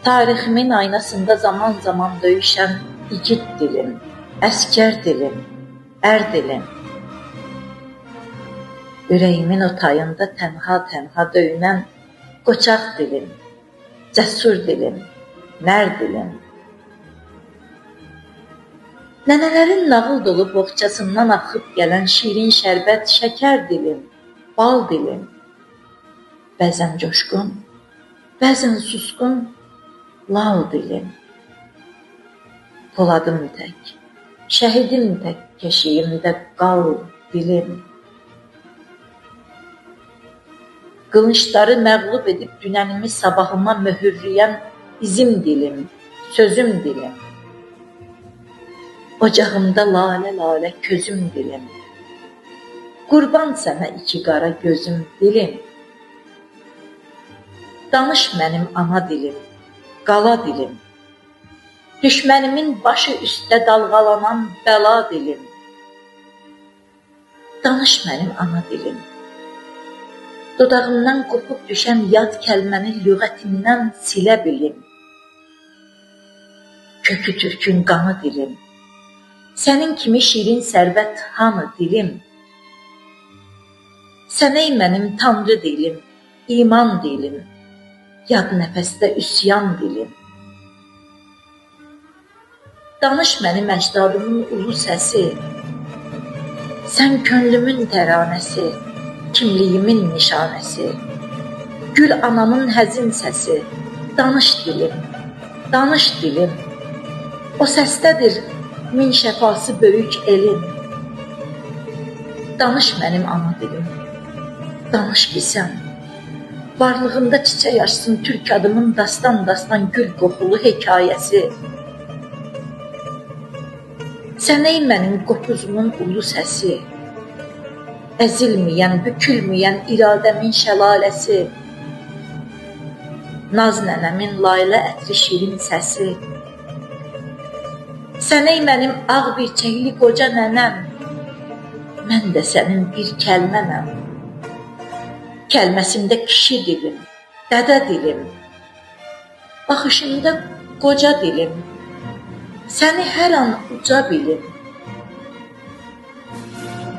Tariximin aynasında zaman zaman döyüşən igid dilim, əskər dilim, ər dilim. Ürəyimin o tayında tənha döyünən qoçaq dilim, cəsur dilim, mərd dilim. Nənələrin nağıl dolu boğçasından axıb gələn şirin şərbət şəkər dilim, bal dilim. Bəzən coşqun, bəzən susqun, lal dilim. Poladım tək, şəhidim tək keşiyimdə qal dilim. Qılınçları məğlub edib dünənimi sabahıma möhürləyən bizim dilim, sözüm dilim. Ocağımda lalə közüm dilim. Qurban sənə iki qara gözüm dilim. Danış mənim ana dilim, qala dilim. Düşmənimin başı üstdə dalğalanan bəla dilim. Danış mənim ana dilim. Dodağımdan qopub düşən yad kəlməni lüğətimdən silə bilim. Kökü türkün qanı dilim. Sənin kimi şirin sərvət hanı dilim. Sənəy mənim tanrı dilim, iman dilim. Yad nəfəsdə üsyan dilim. Danış mənim əcdadımın ulu səsi. Sən könlümün təranəsi, kimliyimin nişanəsi. Gül anamın həzin səsi. Danış dilim, danış dilim. O səsdədir min şəfası böyük elin. Danış mənim ana dilim, danış ki sən. Varlığında çiçək açsın türk adımın dastan gül qoxulu hekayəsi. Sənəy mənim qopuzumun ulu səsi. Əzilməyən, bükülməyən iradəmin şəlaləsi. Naz nənəmin layla ətri şirin səsi. Sənəy mənim ağ birçəkli qoca nənəm. Mən də sənin bir kəlmənəm. Kəlməsimdə kişi dilim, dədə dilim. Baxışımda qoca dilim. Səni hər an uca bilim.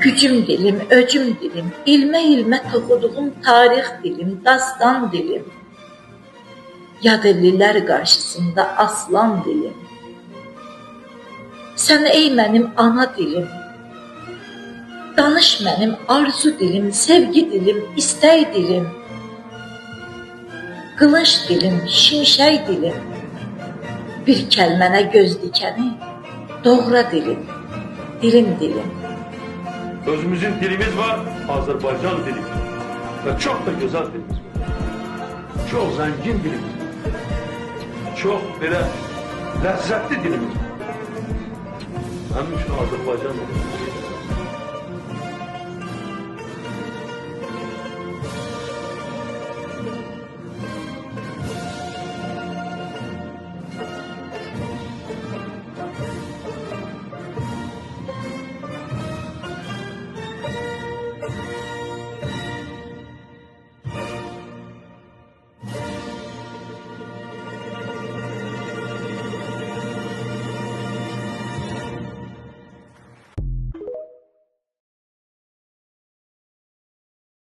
Gücüm dilim, öcüm dilim. İlmə toxuduğum tarix dilim, dastan dilim. Yad ellilər qarşısında aslan dilim. Sən ey mənim ana dilim. Danış mənim arzu dilim, sevgi dilim, istək dilim. Qılınc dilim, şimşək dilim. Bir kəlmənə göz dikəni, doğra dilim, dilim. Özümüzün dilimiz var, Azərbaycan dilimiz. Və çox da gözəl dilimiz var. Çox zəngin dilimiz var. Çox belə ləzzətli dilimiz var. Mənim üçün Azərbaycan dilimiz.